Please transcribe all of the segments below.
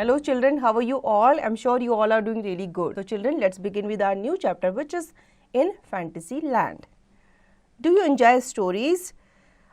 Hello children, how are you all? I'm sure you all are doing really good. So children, let's begin with our new chapter, which is in Fantasy Land. Do you enjoy stories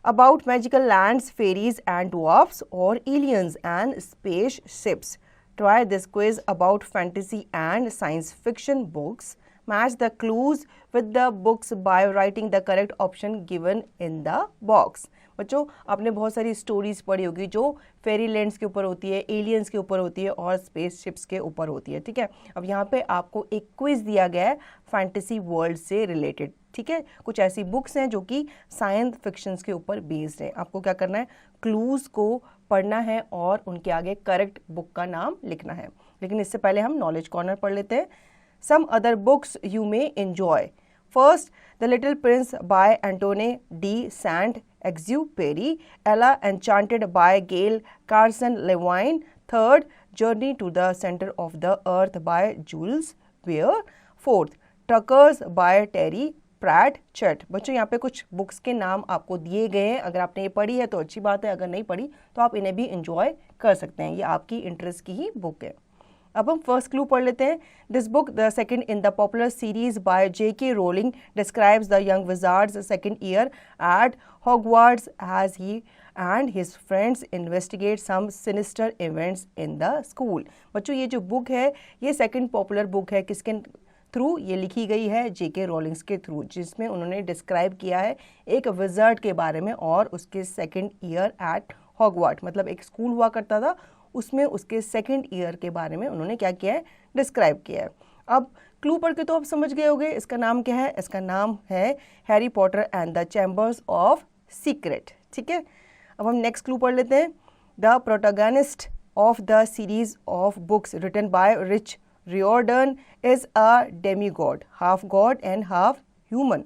about magical lands, fairies and dwarfs, or aliens and spaceships? Try this quiz about fantasy and science fiction books. Match the clues with the books by writing the correct option given in the box. बच्चों, आपने बहुत सारी stories पढ़ी होगी जो फेरी lands के ऊपर होती है, एलियंस के ऊपर होती है और स्पेस शिप्स के ऊपर होती है. ठीक है, अब यहाँ पे आपको एक क्विज दिया गया है फैंटेसी वर्ल्ड से रिलेटेड. ठीक है, कुछ ऐसी बुक्स हैं जो कि साइंस फिक्शंस के ऊपर बेस्ड है. आपको क्या करना है, क्लूज को पढ़ना है और उनके आगे करेक्ट बुक का नाम लिखना है. लेकिन इससे पहले हम नॉलेज कॉर्नर पढ़ लेते हैं. Some other books you may enjoy. First, the little prince by Antoine de Saint Exupéry, Ella Enchanted by Gail Carson Levine. Third, Journey to the Center of the Earth by Jules Verne. Fourth, Truckers by Terry Pratchett. बच्चों, यहाँ पे कुछ books के नाम आपको दिए गए हैं. अगर आपने ये पढ़ी है तो अच्छी बात है, अगर नहीं पढ़ी तो आप इन्हें भी इंजॉय कर सकते हैं. ये आपकी इंटरेस्ट की ही बुक है. अब हम फर्स्ट क्लू पढ़ लेते हैं. This book, the second in the popular series by J.K. Rowling, describes the young wizard's second year at Hogwarts as he and his friends investigate some sinister events in the school. बच्चों, ये जो book है ये second popular book है. किसके through ये लिखी गई है? J.K. Rowling के थ्रू, जिसमें उन्होंने डिस्क्राइब किया है एक विजार्ड के बारे में और उसके सेकंड ईयर एट हॉगवार्ट, मतलब एक स्कूल हुआ करता था, उसमें उसके सेकंड ईयर के बारे में उन्होंने क्या किया है, डिस्क्राइब किया है. अब क्लू पढ़ के तो आप समझ गए होंगे इसका नाम क्या है. इसका नाम है Harry Potter and the chambers of secret. ठीक है, अब हम नेक्स्ट क्लू पढ़ लेते हैं. The protagonist of the series of books written by Rick Riordan is a demigod, half god and half human.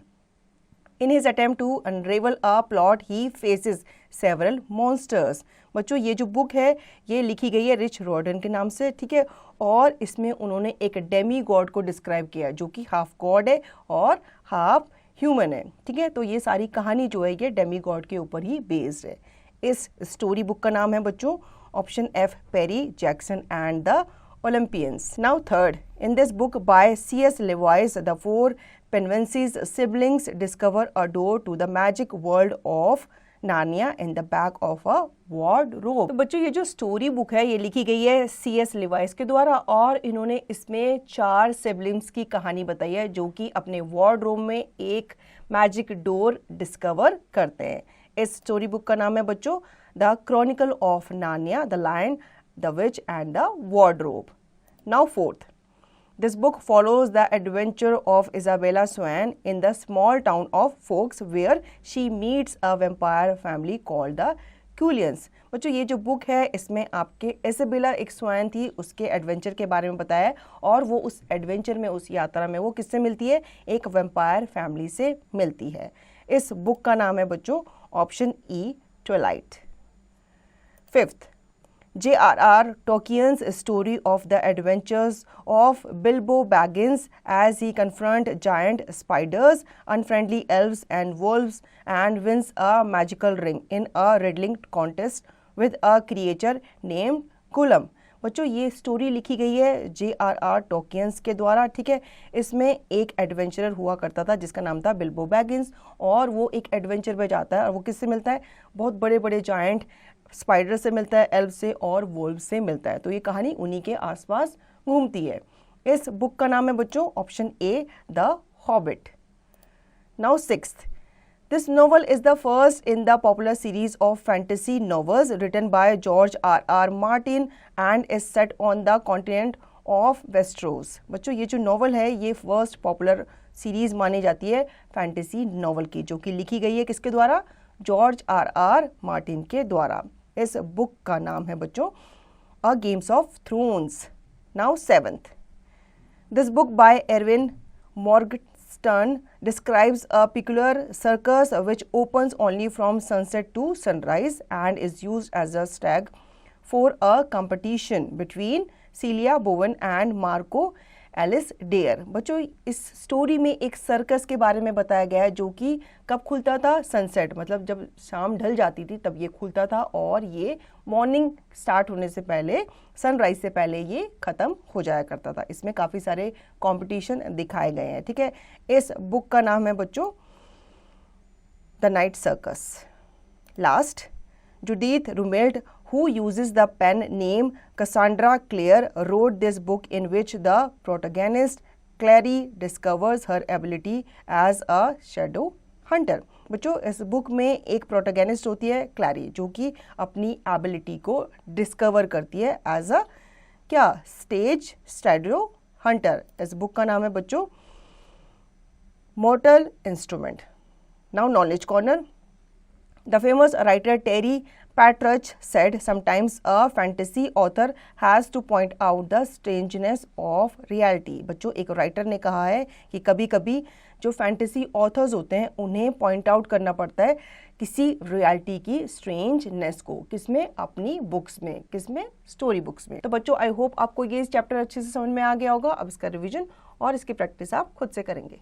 In his attempt to unravel a plot, he faces several monsters. बच्चों, ये जो book है ये लिखी गई है rich रॉर्डन के नाम से. ठीक है, और इसमें उन्होंने एक डेमी गॉड को डिस्क्राइब किया जो कि हाफ गॉड है और हाफ ह्यूमन है. ठीक है, तो ये सारी कहानी जो है ये डेमी गॉड के ऊपर ही बेस्ड है. इस स्टोरी बुक का नाम है बच्चों option F, Percy Jackson and the Olympians. Now third, in this book by C.S. Lewis, the four Pevensies siblings discover a door to the magic world of Narnia in the back of a wardrobe. तो बच्चों, ये जो story book है ये लिखी गई है C.S. Lewis के द्वारा और इन्होंने इसमें 4 सिबलिंग्स की कहानी बताई है जो कि अपने वार्डरोब में एक मैजिक डोर डिस्कवर करते हैं. इस स्टोरी बुक का नाम है बच्चों the chronicle of Narnia, the lion, The Witch and the Wardrobe. Now fourth, this book follows the adventure of Isabella Swan in the small town of Forks where she meets a vampire family called the Cullens. बच्चों, ये जो book है इसमें आपके Isabella एक स्वान थी, उसके adventure के बारे में बताया है और वो उस एडवेंचर में, उस यात्रा में वो किससे मिलती है, एक वैम्पायर फैमिली से मिलती है. इस बुक का नाम है बच्चों option E, Twilight. Fifth, J.R.R. Tolkien's story of the adventures of Bilbo Baggins as he confronts giant spiders, unfriendly elves and wolves and wins a magical ring in a riddling contest with a creature named Gollum. बच्चों, ये story लिखी गई है J.R.R. टोकियंस के द्वारा. ठीक है, इसमें एक एडवेंचरर हुआ करता था जिसका नाम था बिल्बो बैगिंस और वो एक एडवेंचर में जाता है और वो किससे मिलता है, बहुत बड़े बड़े जायंट स्पाइडर से मिलता है, एल्फ से और वोल्व से मिलता है. तो ये कहानी उन्हीं के आसपास घूमती है. इस बुक का नाम है बच्चों option A, the hobbit. Now sixth, this novel is the first in the popular series of fantasy novels written by George R.R. Martin and is set on the continent of Westeros. बच्चों, ये जो novel है ये first popular series मानी जाती है fantasy novel की, जो कि लिखी गई है किसके द्वारा, जॉर्ज R.R. मार्टिन के द्वारा. इस बुक का नाम है बच्चों a games of thrones. Now seventh, this book by Erwin Morgenstern describes a peculiar circus which opens only from sunset to sunrise and is used as a stage for a competition between Celia Bowen and Marco Alisdair. बच्चों इस story में एक circus के बारे में बताया गया है जो कि कब खुलता था, सनसेट मतलब जब शाम ढल जाती थी तब ये खुलता था और ये मॉर्निंग स्टार्ट होने से पहले, सनराइज से पहले ये ख़त्म हो जाया करता था। इसमें काफ़ी सारे कंपटीशन दिखाए गए हैं, ठीक है। इस बुक का नाम है बच्चों the night circus. Last, Judith Rumelt, who uses the pen name Cassandra Clare, wrote this book in which the protagonist Clary discovers her ability as a shadow hunter. बच्चों इस बुक में एक प्रोटोगेनिस्ट होती है क्लैरी, जो कि अपनी एबिलिटी को डिस्कवर करती है एज अ क्या, स्टेज शैडो हंटर। इस बुक का नाम है बच्चों मॉर्टल instrument. Now knowledge corner. The famous writer Terry Pratchett said, sometimes a fantasy author has to point out the strangeness of reality. बच्चों एक राइटर ने कहा है कि कभी कभी जो फैंटेसी ऑथर्स होते हैं उन्हें पॉइंट आउट करना पड़ता है किसी रियलिटी की स्ट्रेंजनेस को। किसमें? अपनी बुक्स में। किसमें? स्टोरी बुक्स में। तो बच्चों आई होप आपको ये चैप्टर अच्छे से समझ में आ गया होगा। अब इसका रिवीजन और इसकी प्रैक्टिस आप खुद से करेंगे।